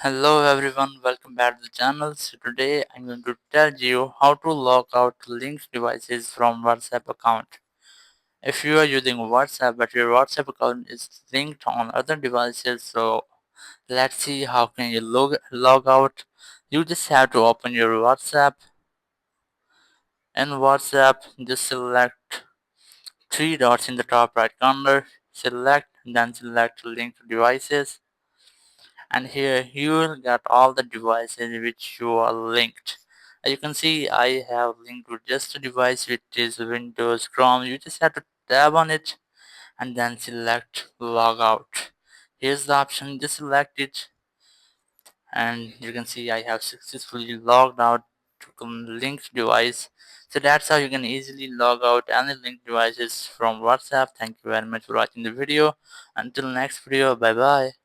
Hello everyone, welcome back to the channel. So today I'm going to tell you how to log out linked devices from WhatsApp account. If you are using WhatsApp but your WhatsApp account is linked on other devices, so let's see how can you log out. You just have to open your WhatsApp. In WhatsApp, just select three dots in the top right corner, then select linked devices, and here you will get all the devices which you are linked. As you can see, I have linked to just a device which is Windows Chrome. You just have to tap on it and then select logout. Here's the option, just select it, and you can see I have successfully logged out to linked device. So that's how you can easily log out any linked devices from WhatsApp. Thank you very much for watching the video. Until next video, bye bye.